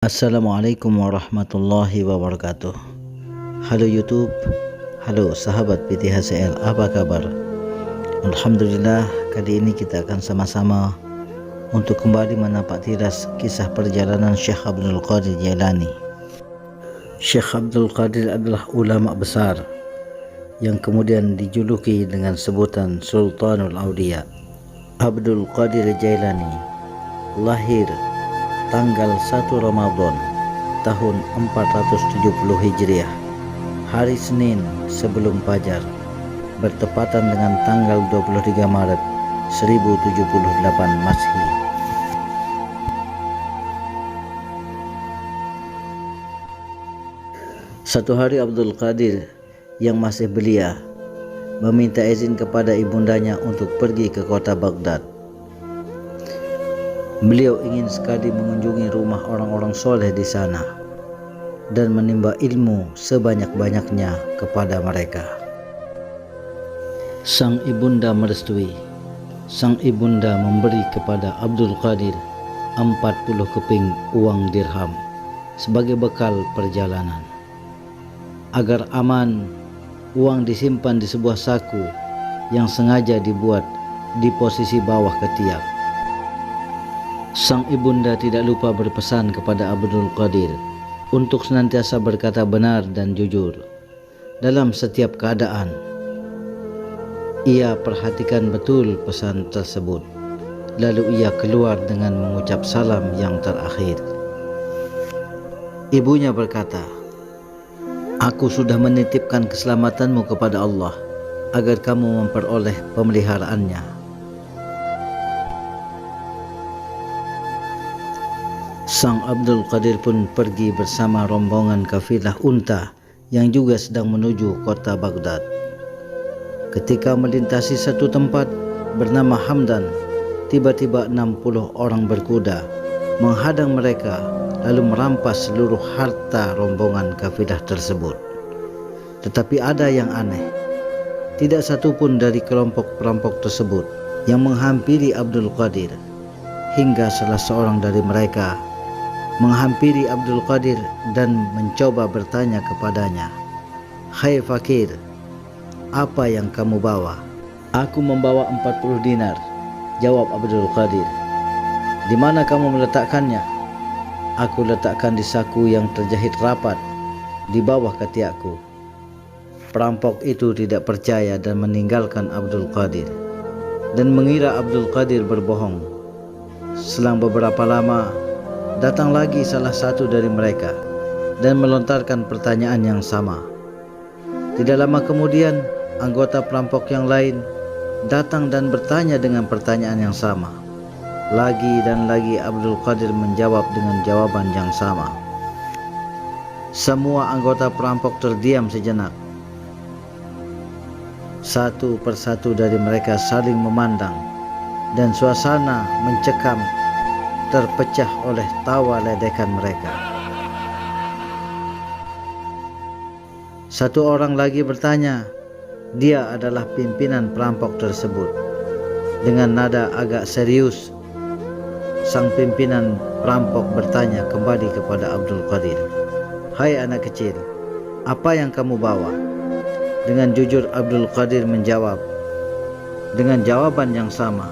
Assalamualaikum warahmatullahi wabarakatuh. Halo YouTube, halo sahabat PTHCL, apa kabar? Alhamdulillah, kali ini kita akan sama-sama untuk kembali menapak tiras kisah perjalanan Syekh Abdul Qadir Jailani. Syekh Abdul Qadir adalah ulama besar yang kemudian dijuluki dengan sebutan Sultanul Auliya. Abdul Qadir Jailani lahir tanggal 1 Ramadan tahun 470 Hijriah, hari Senin sebelum Fajar, bertepatan dengan tanggal 23 Maret 1078 Masehi. Satu hari Abdul Qadir yang masih belia meminta izin kepada ibundanya untuk pergi ke kota Baghdad. Beliau ingin sekali mengunjungi rumah orang-orang soleh di sana dan menimba ilmu sebanyak-banyaknya kepada mereka. Sang ibunda merestui. Sang ibunda memberi kepada Abdul Qadir 40 keping uang dirham sebagai bekal perjalanan. Agar aman, uang disimpan di sebuah saku yang sengaja dibuat di posisi bawah ketiak. Sang ibunda tidak lupa berpesan kepada Abdul Qadir untuk senantiasa berkata benar dan jujur dalam setiap keadaan. Ia perhatikan betul pesan tersebut, lalu ia keluar dengan mengucap salam yang terakhir. Ibunya berkata, "Aku sudah menitipkan keselamatanmu kepada Allah agar kamu memperoleh pemeliharaannya." Sang Abdul Qadir pun pergi bersama rombongan kafilah unta yang juga sedang menuju kota Baghdad. Ketika melintasi satu tempat bernama Hamdan, tiba-tiba 60 orang berkuda menghadang mereka lalu merampas seluruh harta rombongan kafilah tersebut. Tetapi ada yang aneh, tidak satu pun dari kelompok perampok tersebut yang menghampiri Abdul Qadir, hingga salah seorang dari mereka menghampiri Abdul Qadir dan mencoba bertanya kepadanya, "Hai fakir, apa yang kamu bawa?" "Aku membawa 40 dinar," jawab Abdul Qadir. "Di mana kamu meletakkannya?" "Aku letakkan di saku yang terjahit rapat di bawah ketiakku." Perampok itu tidak percaya dan meninggalkan Abdul Qadir dan mengira Abdul Qadir berbohong. Selang beberapa lama, datang lagi salah satu dari mereka dan melontarkan pertanyaan yang sama. Tidak lama kemudian, anggota perampok yang lain datang dan bertanya dengan pertanyaan yang sama. Lagi dan lagi Abdul Qadir menjawab dengan jawaban yang sama. Semua anggota perampok terdiam sejenak. Satu persatu dari mereka saling memandang dan suasana mencekam terpecah oleh tawa ledekan mereka. Satu orang lagi bertanya, dia adalah pimpinan perampok tersebut. Dengan nada agak serius, sang pimpinan perampok bertanya kembali kepada Abdul Qadir, "Hai anak kecil, apa yang kamu bawa?" Dengan jujur Abdul Qadir menjawab dengan jawaban yang sama,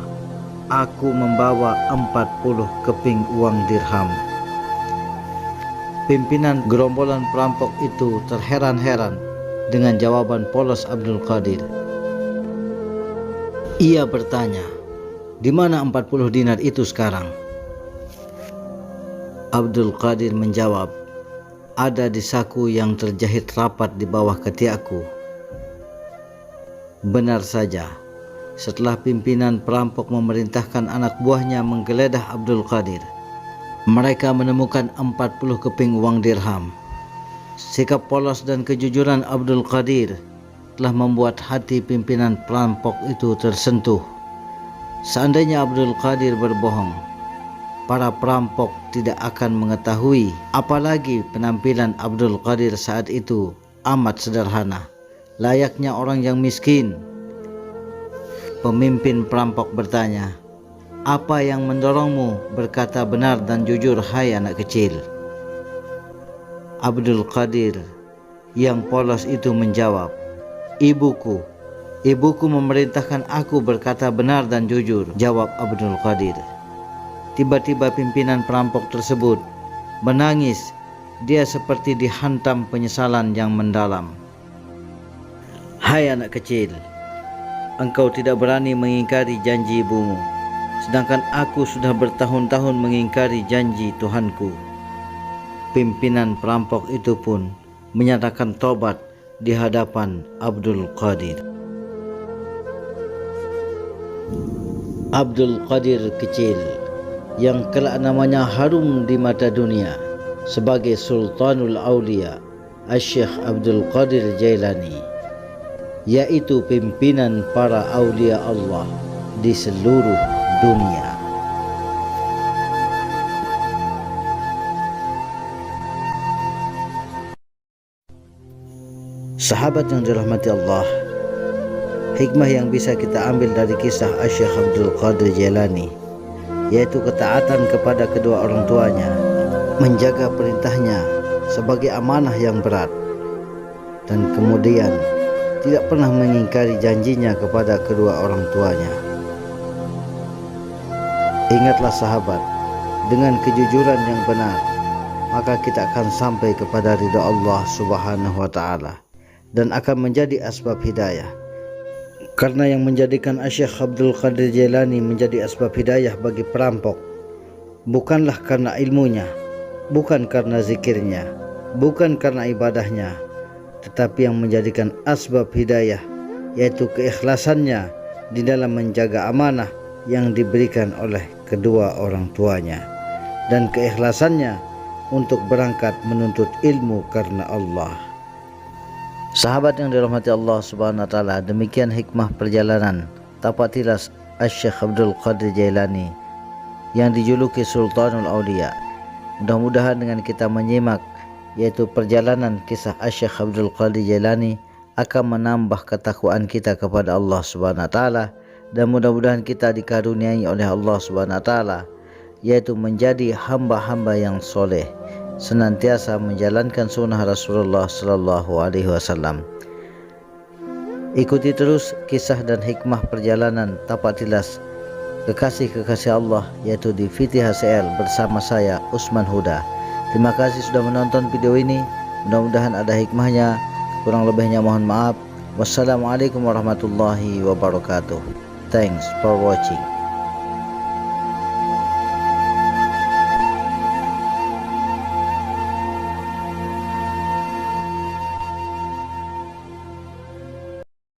"Aku membawa 40 keping uang dirham." Pimpinan gerombolan perampok itu terheran-heran dengan jawaban polos Abdul Qadir. Ia bertanya, "Di mana 40 dinar itu sekarang?" Abdul Qadir menjawab, "Ada di saku yang terjahit rapat di bawah ketiakku." Benar saja, setelah pimpinan perampok memerintahkan anak buahnya menggeledah Abdul Qadir, mereka menemukan 40 keping uang dirham. Sikap polos dan kejujuran Abdul Qadir telah membuat hati pimpinan perampok itu tersentuh. Seandainya Abdul Qadir berbohong, para perampok tidak akan mengetahui, apalagi penampilan Abdul Qadir saat itu amat sederhana, layaknya orang yang miskin. Pemimpin perampok bertanya, "Apa yang mendorongmu berkata benar dan jujur, hai anak kecil?" Abdul Qadir yang polos itu menjawab, "Ibuku. Ibuku memerintahkan aku berkata benar dan jujur," jawab Abdul Qadir. Tiba-tiba pimpinan perampok tersebut menangis. Dia seperti dihantam penyesalan yang mendalam. "Hai anak kecil, engkau tidak berani mengingkari janji ibumu, sedangkan aku sudah bertahun-tahun mengingkari janji Tuhanku." Pimpinan perampok itu pun menyatakan tobat di hadapan Abdul Qadir. Abdul Qadir kecil yang kelak namanya harum di mata dunia sebagai Sultanul Aulia Asy-Syaikh Abdul Qadir Jailani, yaitu pimpinan para aulia Allah di seluruh dunia. Sahabat yang dirahmati Allah, hikmah yang bisa kita ambil dari kisah Asy-Syaikh Abdul Qadir Jailani yaitu ketaatan kepada kedua orang tuanya, menjaga perintahnya sebagai amanah yang berat, dan kemudian tidak pernah mengingkari janjinya kepada kedua orang tuanya. Ingatlah sahabat, dengan kejujuran yang benar, maka kita akan sampai kepada ridha Allah Subhanahu wa Ta'ala dan akan menjadi asbab hidayah. Karena yang menjadikan Asy-Syaikh Abdul Qadir Jailani menjadi asbab hidayah bagi perampok bukanlah karena ilmunya, bukan karena zikirnya, bukan karena ibadahnya, tetapi yang menjadikan asbab hidayah yaitu keikhlasannya di dalam menjaga amanah yang diberikan oleh kedua orang tuanya dan keikhlasannya untuk berangkat menuntut ilmu karena Allah. Sahabat yang dirahmati Allah Subhanahu wa Ta'ala, demikian hikmah perjalanan tapak tilas Asy-Syaikh Abdul Qadir Jailani yang dijuluki Sultanul Aulia. Mudah-mudahan dengan kita menyimak yaitu perjalanan kisah Asy-Syaikh Abdul Qadir Jailani akan menambah ketakwaan kita kepada Allah Subhanahu wa Ta'ala, dan mudah-mudahan kita dikaruniai oleh Allah Subhanahu wa Ta'ala yaitu menjadi hamba-hamba yang soleh, senantiasa menjalankan sunnah Rasulullah Sallallahu Alaihi Wasallam. Ikuti terus kisah dan hikmah perjalanan tapak tilas kekasih-kekasih Allah yaitu di VTHCL bersama saya Usman Huda. Terima kasih sudah menonton video ini. Mudah-mudahan ada hikmahnya. Kurang lebihnya mohon maaf. Wassalamualaikum warahmatullahi wabarakatuh. Thanks for watching.